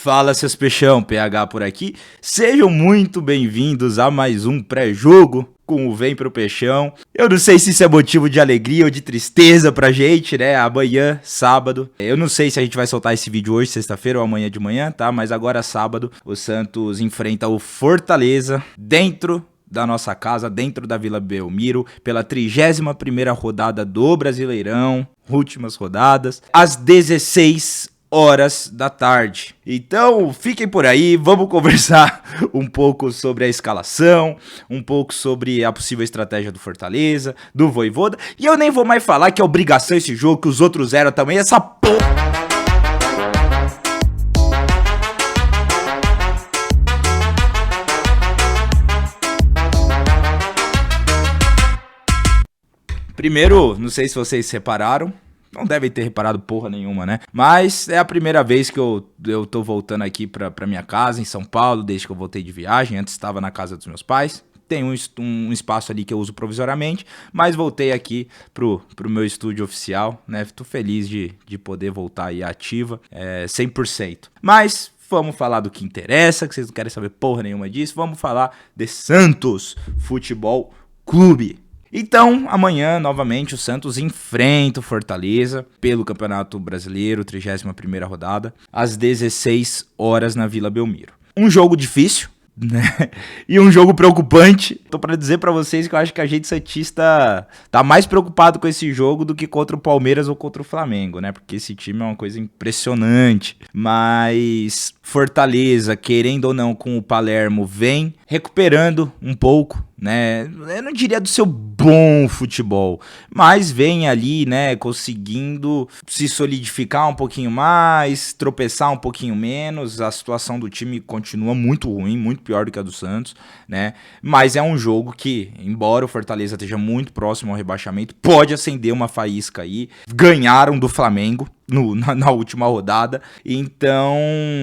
Fala seus peixão, PH por aqui, sejam muito bem-vindos a mais um pré-jogo com o Vem Pro Peixão. Eu não sei se isso é motivo de alegria ou de tristeza pra gente, né, amanhã, sábado, eu não sei se a gente vai soltar esse vídeo hoje, sexta-feira ou amanhã de manhã, tá, mas agora sábado, o Santos enfrenta o Fortaleza dentro da nossa casa, dentro da Vila Belmiro, pela 31ª rodada do Brasileirão, últimas rodadas, às 16 horas da tarde. Então, fiquem por aí, vamos conversar um pouco sobre a escalação, um pouco sobre a possível estratégia do Fortaleza, do Vojvoda, e eu nem vou mais falar que é obrigação esse jogo, que os outros eram também, essa porra. Primeiro, não sei se vocês repararam, não devem ter reparado porra nenhuma, né? Mas é a primeira vez que eu tô voltando aqui pra minha casa em São Paulo, desde que eu voltei de viagem. Antes estava na casa dos meus pais. Tem um espaço ali que eu uso provisoriamente, mas voltei aqui pro meu estúdio oficial, né? Tô feliz de poder voltar aí ativa, 100%. Mas vamos falar do que interessa, que vocês não querem saber porra nenhuma disso. Vamos falar de Santos Futebol Clube. Então, amanhã, novamente, o Santos enfrenta o Fortaleza pelo Campeonato Brasileiro, 31ª rodada, às 16 horas na Vila Belmiro. Um jogo difícil, né? E um jogo preocupante. Tô pra dizer pra vocês que eu acho que a gente santista tá mais preocupado com esse jogo do que contra o Palmeiras ou contra o Flamengo, né? Porque esse time é uma coisa impressionante. Mas Fortaleza, querendo ou não, com o Palermo, vem recuperando um pouco, né? Eu não diria do seu bom futebol, mas vem ali, né, conseguindo se solidificar um pouquinho mais, tropeçar um pouquinho menos. A situação do time continua muito ruim, muito pior do que a do Santos, né? Mas é um jogo que, embora o Fortaleza esteja muito próximo ao rebaixamento, pode acender uma faísca aí. Ganharam do Flamengo na última rodada, então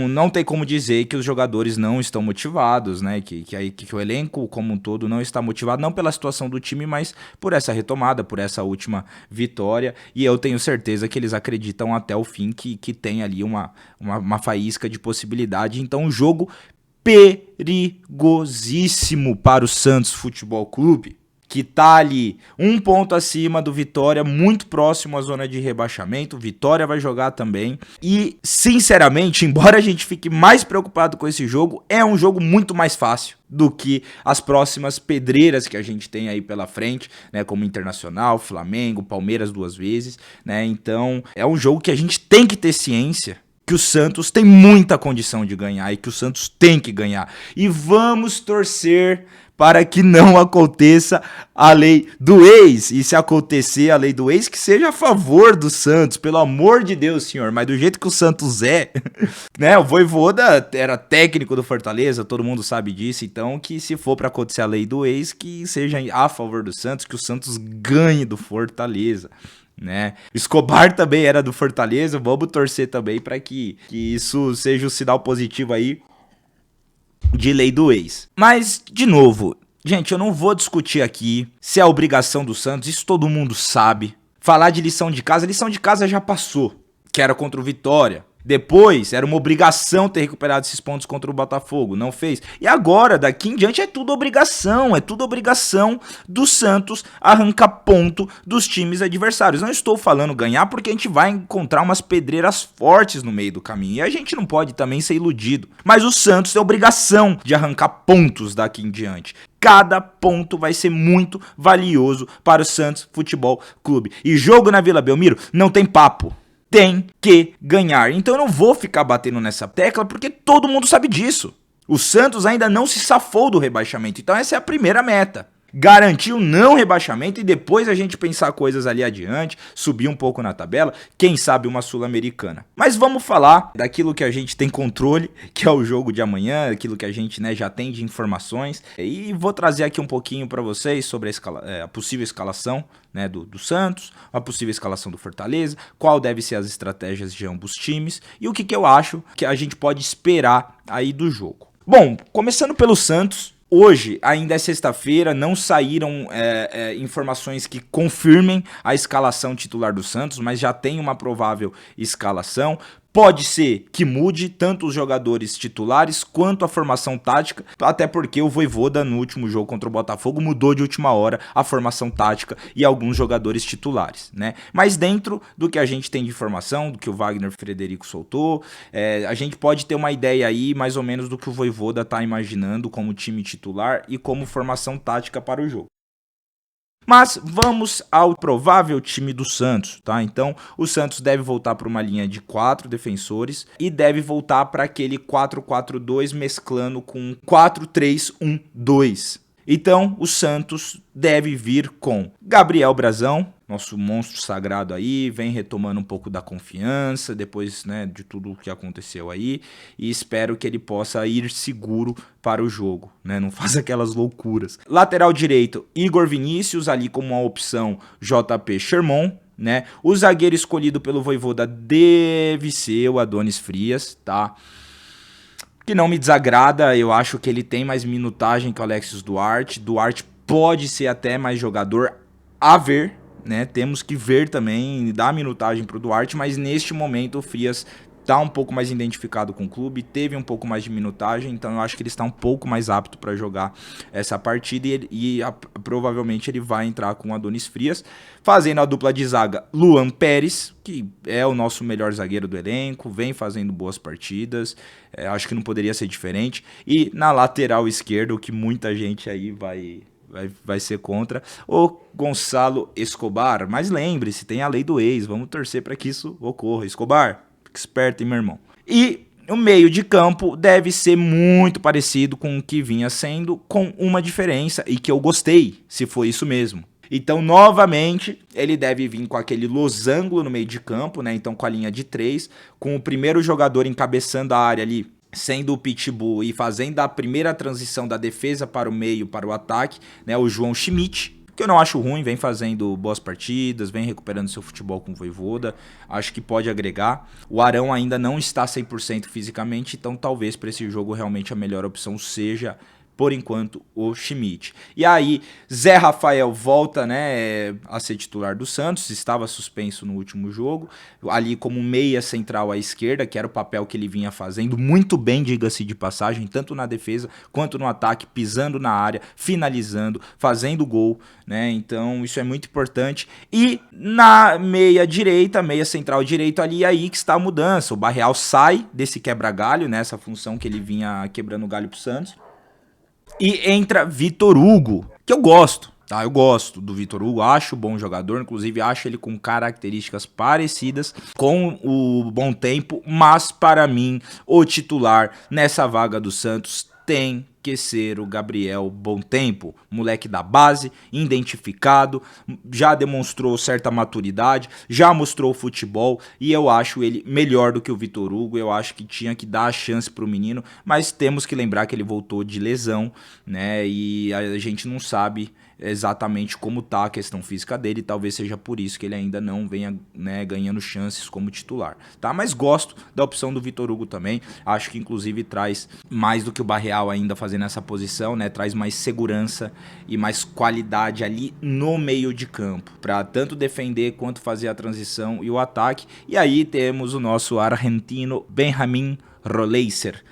não tem como dizer que os jogadores não estão motivados, né, que o elenco como um todo não está motivado, não pela situação do time, mas por essa retomada, por essa última vitória, e eu tenho certeza que eles acreditam até o fim que tem ali uma faísca de possibilidade. Então, um jogo perigosíssimo para o Santos Futebol Clube, que tá ali um ponto acima do Vitória, muito próximo à zona de rebaixamento. Vitória vai jogar também. E, sinceramente, embora a gente fique mais preocupado com esse jogo, é um jogo muito mais fácil do que as próximas pedreiras que a gente tem aí pela frente, né, como Internacional, Flamengo, Palmeiras 2 vezes, né? Então, é um jogo que a gente tem que ter ciência que o Santos tem muita condição de ganhar e que o Santos tem que ganhar. E vamos torcer para que não aconteça a lei do ex. E se acontecer a lei do ex, que seja a favor do Santos, pelo amor de Deus, senhor. Mas do jeito que o Santos é, né? O Vojvoda era técnico do Fortaleza, todo mundo sabe disso. Então, que se for para acontecer a lei do ex, que seja a favor do Santos, que o Santos ganhe do Fortaleza, né? Escobar também era do Fortaleza, vamos torcer também para que isso seja um sinal positivo aí de lei do ex. Mas, de novo, gente, eu não vou discutir aqui se é obrigação do Santos, isso todo mundo sabe. Falar de lição de casa já passou, que era contra o Vitória. Depois, era uma obrigação ter recuperado esses pontos contra o Botafogo, não fez. E agora, daqui em diante, é tudo obrigação do Santos arrancar ponto dos times adversários. Não estou falando ganhar, porque a gente vai encontrar umas pedreiras fortes no meio do caminho, e a gente não pode também ser iludido. Mas o Santos tem obrigação de arrancar pontos daqui em diante. Cada ponto vai ser muito valioso para o Santos Futebol Clube. E jogo na Vila Belmiro não tem papo. Tem que ganhar. Então eu não vou ficar batendo nessa tecla, porque todo mundo sabe disso. O Santos ainda não se safou do rebaixamento. Então essa é a primeira meta. Garantir o não rebaixamento e depois a gente pensar coisas ali adiante, subir um pouco na tabela, quem sabe uma Sul-Americana. Mas vamos falar daquilo que a gente tem controle, que é o jogo de amanhã, aquilo que a gente, né, já tem de informações. E vou trazer aqui um pouquinho para vocês sobre a possível escalação, né, do Santos, a possível escalação do Fortaleza, qual deve ser as estratégias de ambos times e o que eu acho que a gente pode esperar aí do jogo. Bom, começando pelo Santos. Hoje, ainda é sexta-feira, não saíram informações que confirmem a escalação titular do Santos, mas já tem uma provável escalação. Pode ser que mude tanto os jogadores titulares quanto a formação tática, até porque o Vojvoda no último jogo contra o Botafogo mudou de última hora a formação tática e alguns jogadores titulares, né? Mas dentro do que a gente tem de informação, do que o Wagner Frederico soltou, a gente pode ter uma ideia aí mais ou menos do que o Vojvoda tá imaginando como time titular e como formação tática para o jogo. Mas vamos ao provável time do Santos, tá? Então, o Santos deve voltar para uma linha de 4 defensores e deve voltar para aquele 4-4-2 mesclando com 4-3-1-2. Então, o Santos deve vir com Gabriel Brazão, nosso monstro sagrado aí, vem retomando um pouco da confiança depois, né, de tudo o que aconteceu aí, e espero que ele possa ir seguro para o jogo, né, não faz aquelas loucuras. Lateral direito, Igor Vinícius, ali como uma opção JP Sherman, né, o zagueiro escolhido pelo Vojvoda deve ser o Adonis Frias, tá? Que não me desagrada, eu acho que ele tem mais minutagem que o Alexis Duarte. Duarte pode ser até mais jogador a ver, né? Temos que ver também, dar minutagem pro Duarte, mas neste momento o Frias tá um pouco mais identificado com o clube, teve um pouco mais de minutagem, então eu acho que ele está um pouco mais apto para jogar essa partida provavelmente ele vai entrar com o Adonis Frias, fazendo a dupla de zaga Luan Pérez, que é o nosso melhor zagueiro do elenco, vem fazendo boas partidas, acho que não poderia ser diferente, e na lateral esquerda, o que muita gente aí vai ser contra, o Gonçalo Escobar, mas lembre-se, tem a lei do ex, vamos torcer para que isso ocorra. Escobar, esperto, hein, meu irmão. E o meio de campo deve ser muito parecido com o que vinha sendo, com uma diferença, e que eu gostei, se for isso mesmo. Então, novamente, ele deve vir com aquele losango no meio de campo, né? Então, com a linha de 3, com o primeiro jogador encabeçando a área ali, sendo o Pitbull e fazendo a primeira transição da defesa para o meio, para o ataque, né? O João Schmidt, que eu não acho ruim, vem fazendo boas partidas, vem recuperando seu futebol com o Vojvoda, acho que pode agregar. O Arão ainda não está 100% fisicamente, então talvez para esse jogo realmente a melhor opção seja, por enquanto, o Schmidt. E aí, Zé Rafael volta, né, a ser titular do Santos, estava suspenso no último jogo, ali como meia central à esquerda, que era o papel que ele vinha fazendo muito bem, diga-se de passagem, tanto na defesa quanto no ataque, pisando na área, finalizando, fazendo gol, né, então isso é muito importante. E na meia direita, meia central direito ali, aí que está a mudança, o Barreal sai desse quebra-galho, né, essa função que ele vinha quebrando o galho pro Santos, e entra Vitor Hugo, que eu gosto, tá? Eu gosto do Vitor Hugo, acho bom jogador, inclusive acho ele com características parecidas com o Bom Tempo, mas para mim o titular nessa vaga do Santos tem que ser o Gabriel Bom Tempo, moleque da base, identificado, já demonstrou certa maturidade, já mostrou futebol e eu acho ele melhor do que o Vitor Hugo. Eu acho que tinha que dar a chance pro menino, mas temos que lembrar que ele voltou de lesão, né? E a gente não sabe exatamente como tá a questão física dele, talvez seja por isso que ele ainda não venha, né, ganhando chances como titular, tá? Mas gosto da opção do Vitor Hugo também, acho que inclusive traz mais do que o Barreal ainda fazendo essa posição, né? Traz mais segurança e mais qualidade ali no meio de campo, para tanto defender quanto fazer a transição e o ataque. E aí temos o nosso argentino Benjamín Roleiser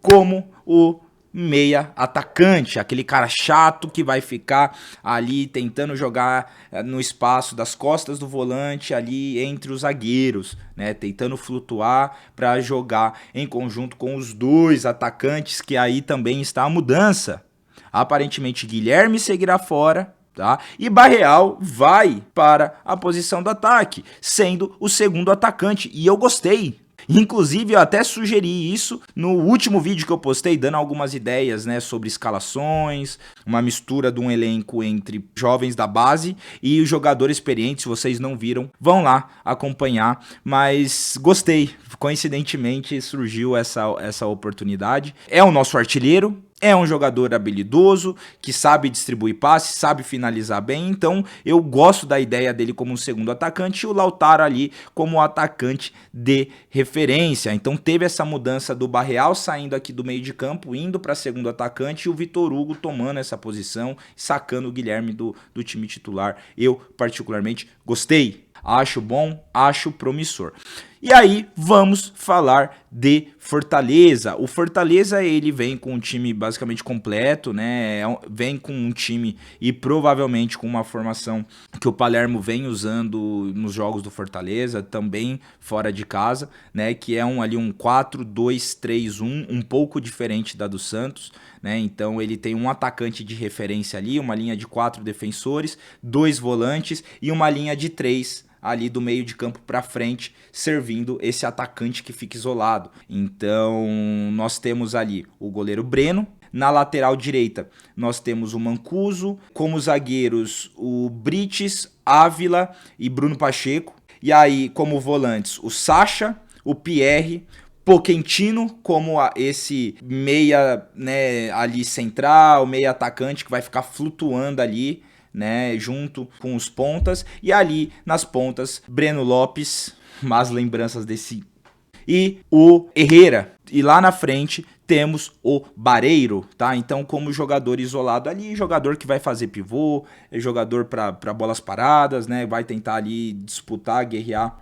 como o meia atacante, aquele cara chato que vai ficar ali tentando jogar no espaço das costas do volante ali entre os zagueiros, né, tentando flutuar para jogar em conjunto com os dois atacantes, que aí também está a mudança. Aparentemente Guilherme seguirá fora, tá? E Barreal vai para a posição do ataque, sendo o segundo atacante, e eu gostei. Inclusive, eu até sugeri isso no último vídeo que eu postei, dando algumas ideias, né, sobre escalações, uma mistura de um elenco entre jovens da base e o jogador experiente. Se vocês não viram, vão lá acompanhar, mas gostei. Coincidentemente, surgiu essa oportunidade. É o nosso artilheiro, é um jogador habilidoso, que sabe distribuir passes, sabe finalizar bem, então eu gosto da ideia dele como um segundo atacante e o Lautaro ali como atacante de referência. Então teve essa mudança do Barreal saindo aqui do meio de campo, indo para segundo atacante, e o Vitor Hugo tomando essa posição, sacando o Guilherme do time titular. Eu particularmente gostei. Acho bom, acho promissor. E aí, vamos falar de Fortaleza. O Fortaleza, ele vem com um time basicamente completo, né? Vem com um time e provavelmente com uma formação que o Palermo vem usando nos jogos do Fortaleza, também fora de casa, né? Que é ali um 4-2-3-1, um pouco diferente da do Santos, né? Então ele tem um atacante de referência ali, uma linha de 4 defensores, 2 volantes e uma linha de 3 ali do meio de campo para frente, servindo esse atacante que fica isolado. Então, nós temos ali o goleiro Breno. Na lateral direita, nós temos o Mancuso. Como zagueiros, o Brites, Ávila e Bruno Pacheco. E aí, como volantes, o Sacha, o Pierre, Pochettino como esse meia, né, ali central, meia atacante que vai ficar flutuando ali, né, junto com os pontas, e ali nas pontas, Breno Lopes, más lembranças desse, e o Herrera, e lá na frente temos o Barreiro, tá? Então, como jogador isolado ali, jogador que vai fazer pivô, jogador para bolas paradas, né, vai tentar ali disputar, guerrear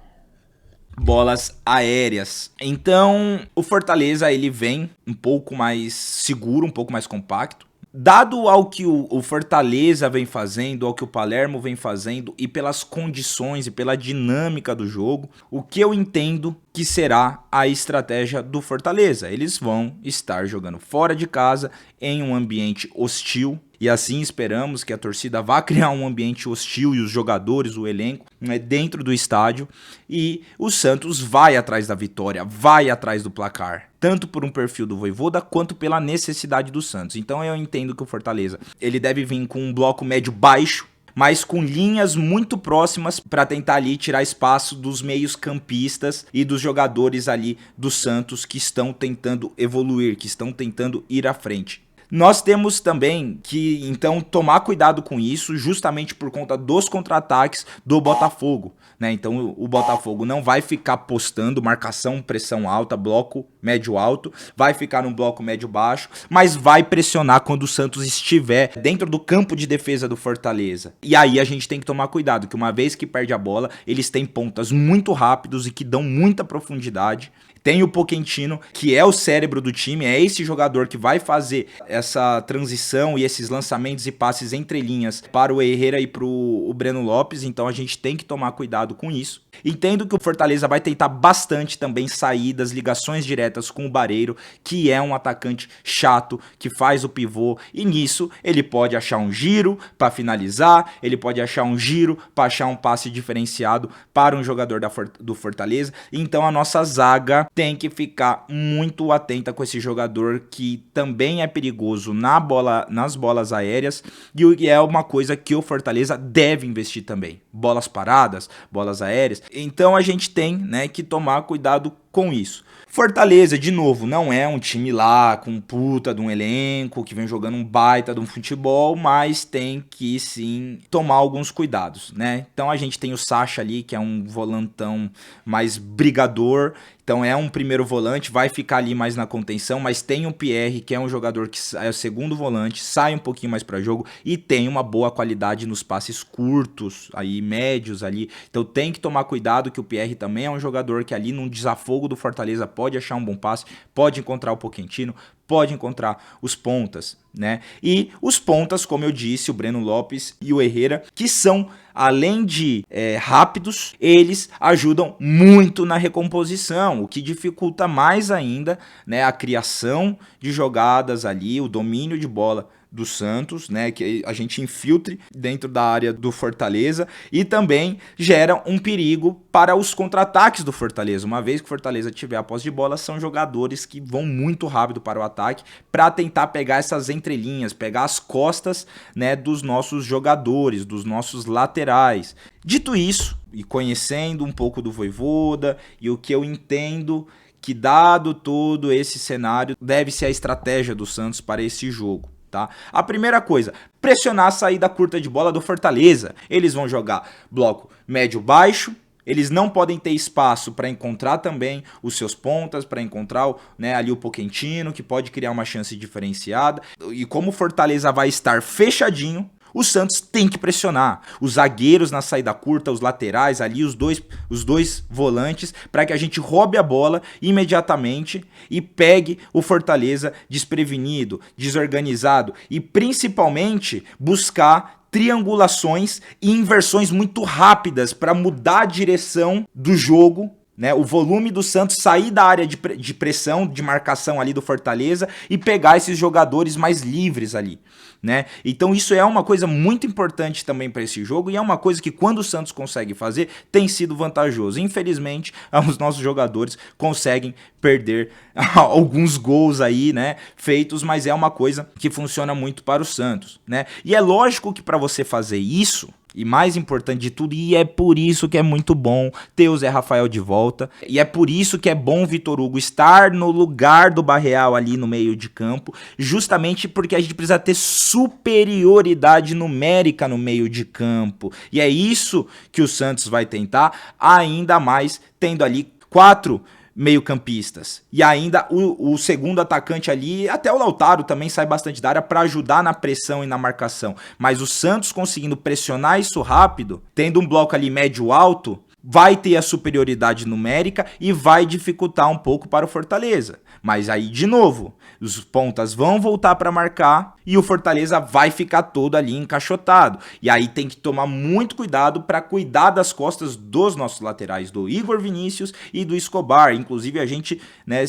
bolas aéreas. Então, o Fortaleza, ele vem um pouco mais seguro, um pouco mais compacto. Dado ao que o Fortaleza vem fazendo, ao que o Palermo vem fazendo e pelas condições e pela dinâmica do jogo, o que eu entendo que será a estratégia do Fortaleza. Eles vão estar jogando fora de casa em um ambiente hostil. E assim esperamos que a torcida vá criar um ambiente hostil e os jogadores, o elenco, né, dentro do estádio. E o Santos vai atrás da vitória, vai atrás do placar. Tanto por um perfil do Vojvoda, quanto pela necessidade do Santos. Então eu entendo que o Fortaleza ele deve vir com um bloco médio baixo, mas com linhas muito próximas para tentar ali tirar espaço dos meios campistas e dos jogadores ali do Santos que estão tentando evoluir, que estão tentando ir à frente. Nós temos também que, então, tomar cuidado com isso, justamente por conta dos contra-ataques do Botafogo, né? Então, o Botafogo não vai ficar postando marcação, pressão alta, bloco médio-alto, vai ficar num bloco médio-baixo, mas vai pressionar quando o Santos estiver dentro do campo de defesa do Fortaleza. E aí a gente tem que tomar cuidado, que uma vez que perde a bola, eles têm pontas muito rápidos e que dão muita profundidade. Tem o Pochettino, que é o cérebro do time, é esse jogador que vai fazer essa transição e esses lançamentos e passes entre linhas para o Herrera e para o Breno Lopes, então a gente tem que tomar cuidado com isso. Entendo que o Fortaleza vai tentar bastante também saídas, ligações diretas com o Barreiro, que é um atacante chato, que faz o pivô, e nisso ele pode achar um giro para finalizar, ele pode achar um giro para achar um passe diferenciado para um jogador do Fortaleza. Então a nossa zaga tem que ficar muito atenta com esse jogador que também é perigoso nas bolas aéreas, e é uma coisa que o Fortaleza deve investir também. Bolas paradas, bolas aéreas. Então a gente tem, né, que tomar cuidado com isso. Fortaleza, de novo, não é um time lá com um puta de um elenco, que vem jogando um baita de um futebol, mas tem que sim tomar alguns cuidados, né? Então a gente tem o Sacha ali, que é um volantão mais brigador, então é um primeiro volante, vai ficar ali mais na contenção, mas tem o Pierre, que é um jogador que é o segundo volante, sai um pouquinho mais para jogo e tem uma boa qualidade nos passes curtos, aí médios ali. Então tem que tomar cuidado, que o Pierre também é um jogador que ali num desafogo do Fortaleza pode achar um bom passe, pode encontrar o Pochettino, pode encontrar os pontas, né? E os pontas, como eu disse, o Breno Lopes e o Herrera, que são, além de rápidos, eles ajudam muito na recomposição, o que dificulta mais ainda, né, a criação de jogadas ali, o domínio de bola do Santos, né, que a gente infiltre dentro da área do Fortaleza, e também gera um perigo para os contra-ataques do Fortaleza. Uma vez que o Fortaleza tiver a posse de bola, são jogadores que vão muito rápido para o ataque para tentar pegar essas entrelinhas, pegar as costas, né, dos nossos jogadores, dos nossos laterais. Dito isso, e conhecendo um pouco do Vojvoda e o que eu entendo que, dado todo esse cenário, deve ser a estratégia do Santos para esse jogo. Tá? A primeira coisa, pressionar a saída curta de bola do Fortaleza. Eles vão jogar bloco médio-baixo, eles não podem ter espaço para encontrar também os seus pontas, para encontrar, né, ali o Pochettino, que pode criar uma chance diferenciada. E como o Fortaleza vai estar fechadinho, O Santos tem que pressionar os zagueiros na saída curta, os laterais ali, os dois volantes, para que a gente roube a bola imediatamente e pegue o Fortaleza desprevenido, desorganizado e principalmente buscar triangulações e inversões muito rápidas para mudar a direção do jogo, né? O volume do Santos sair da área de pressão, de marcação ali do Fortaleza e pegar esses jogadores mais livres ali, né? Então isso é uma coisa muito importante também para esse jogo e é uma coisa que quando o Santos consegue fazer tem sido vantajoso. Infelizmente, os nossos jogadores conseguem perder alguns gols aí, né, feitos, mas é uma coisa que funciona muito para o Santos, né? E é lógico que para você fazer isso, e mais importante de tudo, e é por isso que é muito bom ter o Zé Rafael de volta, e é por isso que é bom o Vitor Hugo estar no lugar do Barreal ali no meio de campo, justamente porque a gente precisa ter superioridade numérica no meio de campo, e é isso que o Santos vai tentar, ainda mais tendo ali 4 meio-campistas. E ainda o segundo atacante ali, até o Lautaro também sai bastante da área para ajudar na pressão e na marcação. Mas o Santos conseguindo pressionar isso rápido, tendo um bloco ali médio-alto, vai ter a superioridade numérica e vai dificultar um pouco para o Fortaleza. Mas aí, de novo, os pontas vão voltar para marcar e o Fortaleza vai ficar todo ali encaixotado. E aí tem que tomar muito cuidado para cuidar das costas dos nossos laterais, do Igor Vinícius e do Escobar. Inclusive a gente, né,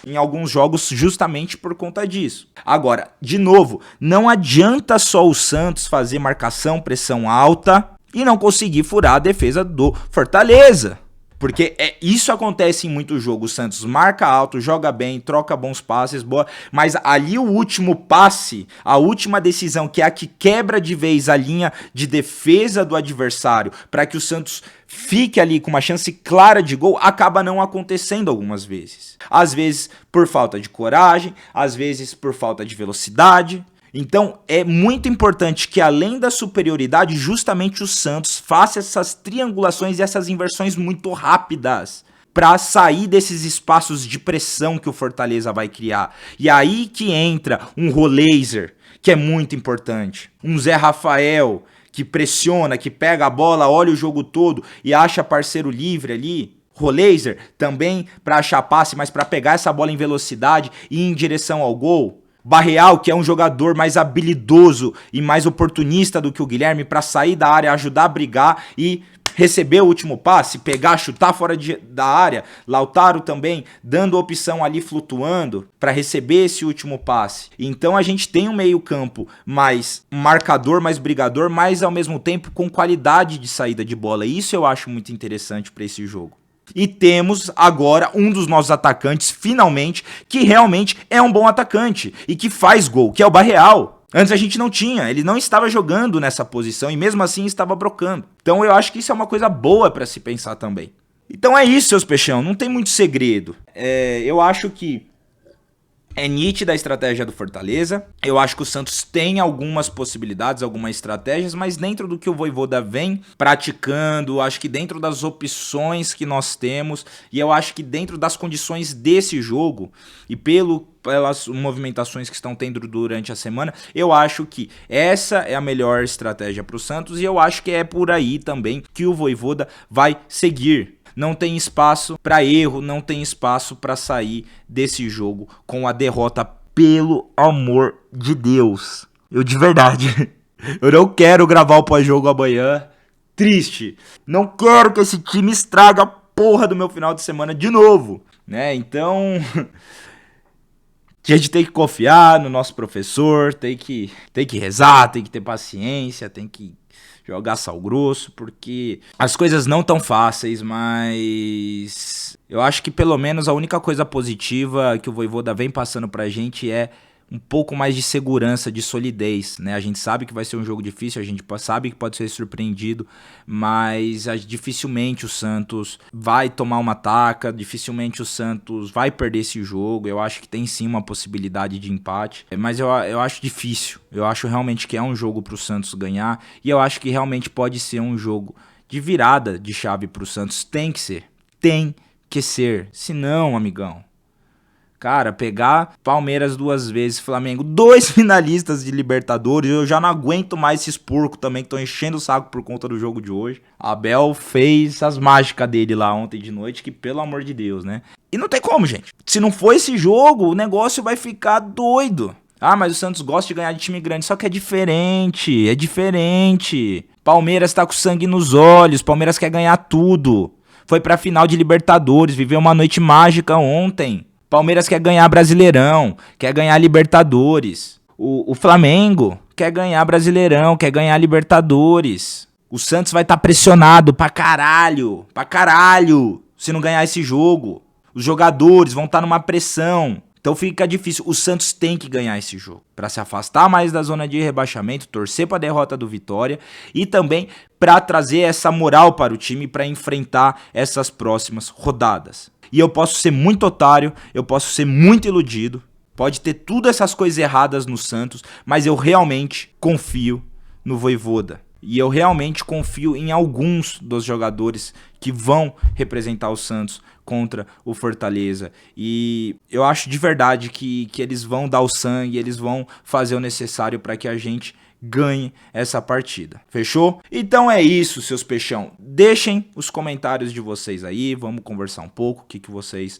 em alguns jogos justamente por conta disso. Agora, de novo, não adianta só o Santos fazer marcação, pressão alta e não conseguir furar a defesa do Fortaleza. Porque isso acontece em muitos jogos. O Santos marca alto, joga bem, troca bons passes, boa. Mas ali o último passe, a última decisão, que é a que quebra de vez a linha de defesa do adversário, para que o Santos fique ali com uma chance clara de gol, acaba não acontecendo algumas vezes. Às vezes por falta de coragem, às vezes por falta de velocidade. Então é muito importante que além da superioridade, justamente o Santos faça essas triangulações e essas inversões muito rápidas para sair desses espaços de pressão que o Fortaleza vai criar. E aí que entra um Roleiser, que é muito importante, um Zé Rafael, que pressiona, que pega a bola, olha o jogo todo e acha parceiro livre ali. Roleiser também para achar passe, mas para pegar essa bola em velocidade e ir em direção ao gol. Barreal, que é um jogador mais habilidoso e mais oportunista do que o Guilherme, para sair da área, ajudar a brigar e receber o último passe, pegar, chutar fora da área. Lautaro também dando opção ali flutuando para receber esse último passe. Então a gente tem um meio campo mais marcador, mais brigador, mas ao mesmo tempo com qualidade de saída de bola. Isso eu acho muito interessante para esse jogo. E temos agora um dos nossos atacantes, finalmente, que realmente é um bom atacante e que faz gol, que é o Barreal. Antes a gente não tinha, ele não estava jogando nessa posição e mesmo assim estava brocando. Então eu acho que isso é uma coisa boa para se pensar também. Então é isso, seus peixão, não tem muito segredo. Eu acho que é nítida a estratégia do Fortaleza. Eu acho que o Santos tem algumas possibilidades, algumas estratégias, mas dentro do que o Vojvoda vem praticando, acho que dentro das opções que nós temos, e eu acho que dentro das condições desse jogo, e pelas movimentações que estão tendo durante a semana, eu acho que essa é a melhor estratégia para o Santos, e eu acho que é por aí também que o Vojvoda vai seguir. Não tem espaço para erro, não tem espaço para sair desse jogo com a derrota, pelo amor de Deus. Eu de verdade, eu não quero gravar o pós-jogo amanhã triste. Não quero que esse time estraga a porra do meu final de semana de novo, né? Então, a gente tem que confiar no nosso professor, tem que rezar, tem que ter paciência, tem que jogar sal grosso, porque as coisas não tão fáceis, mas eu acho que pelo menos a única coisa positiva que o Vojvoda vem passando pra gente é um pouco mais de segurança, de solidez, né? A gente sabe que vai ser um jogo difícil, a gente sabe que pode ser surpreendido, mas dificilmente o Santos vai tomar uma taca, dificilmente o Santos vai perder esse jogo. Eu acho que tem sim uma possibilidade de empate, mas eu acho difícil. Eu acho realmente que é um jogo pro Santos ganhar, e eu acho que realmente pode ser um jogo de virada de chave pro Santos. Tem que ser. Senão, amigão, Cara, pegar Palmeiras 2 vezes, Flamengo, 2 finalistas de Libertadores, eu já não aguento mais esses porcos também que estão enchendo o saco por conta do jogo de hoje. Abel fez as mágicas dele lá ontem de noite, que pelo amor de Deus, né? E não tem como, gente. Se não for esse jogo, o negócio vai ficar doido. Ah, mas o Santos gosta de ganhar de time grande, só que é diferente. Palmeiras tá com sangue nos olhos, Palmeiras quer ganhar tudo. Foi pra final de Libertadores, viveu uma noite mágica ontem. Palmeiras quer ganhar Brasileirão, quer ganhar Libertadores. O Flamengo quer ganhar Brasileirão, quer ganhar Libertadores. O Santos vai estar pressionado pra caralho, se não ganhar esse jogo. Os jogadores vão estar numa pressão. Então fica difícil. O Santos tem que ganhar esse jogo para se afastar mais da zona de rebaixamento, torcer para a derrota do Vitória e também para trazer essa moral para o time para enfrentar essas próximas rodadas. E eu posso ser muito otário, eu posso ser muito iludido, pode ter tudo essas coisas erradas no Santos, mas eu realmente confio no Vojvoda. E eu realmente confio em alguns dos jogadores que vão representar o Santos contra o Fortaleza. E eu acho de verdade que eles vão dar o sangue, eles vão fazer o necessário para que a gente ganhe essa partida. Fechou? Então é isso, seus peixão. Deixem os comentários de vocês aí, vamos conversar um pouco, o que vocês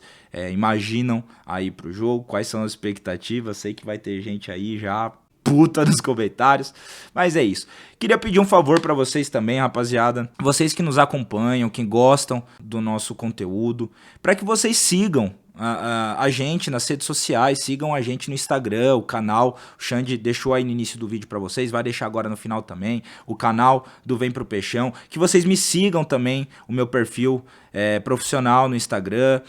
imaginam aí pro jogo, quais são as expectativas. Sei que vai ter gente aí já puta nos comentários, mas é isso. Queria pedir um favor pra vocês também, rapaziada, vocês que nos acompanham, que gostam do nosso conteúdo, para que vocês sigam a gente nas redes sociais, sigam a gente no Instagram, o canal, o Xande deixou aí no início do vídeo pra vocês, vai deixar agora no final também, o canal do Vem Pro Peixão, que vocês me sigam também, o meu perfil profissional no Instagram,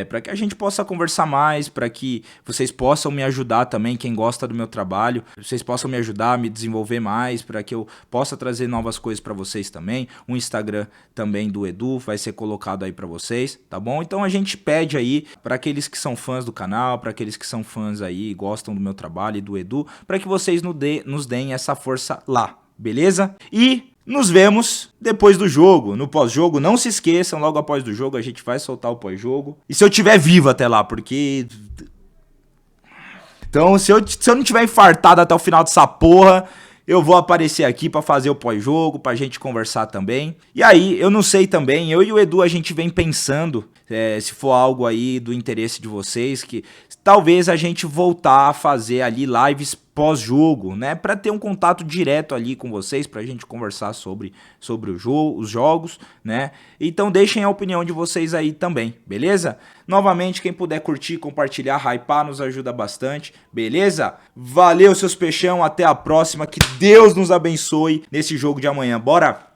para que a gente possa conversar mais, para que vocês possam me ajudar também, quem gosta do meu trabalho, vocês possam me ajudar a me desenvolver mais, para que eu possa trazer novas coisas para vocês também. O Instagram também do Edu vai ser colocado aí para vocês, tá bom? Então a gente pede aí para aqueles que são fãs do canal, para aqueles que são fãs aí, gostam do meu trabalho e do Edu, para que vocês nos deem essa força lá, beleza? E nos vemos depois do jogo, no pós-jogo. Não se esqueçam, logo após do jogo a gente vai soltar o pós-jogo. E se eu tiver vivo até lá, porque... Então, se eu não tiver infartado até o final dessa porra, eu vou aparecer aqui pra fazer o pós-jogo, pra gente conversar também. E aí, eu não sei também, eu e o Edu a gente vem pensando, se for algo aí do interesse de vocês, que talvez a gente voltar a fazer ali lives pós-jogo, né, para ter um contato direto ali com vocês, pra gente conversar sobre os jogos, né, então deixem a opinião de vocês aí também, beleza? Novamente, quem puder curtir, compartilhar, hypar, nos ajuda bastante, beleza? Valeu, seus peixão, até a próxima, que Deus nos abençoe nesse jogo de amanhã, bora?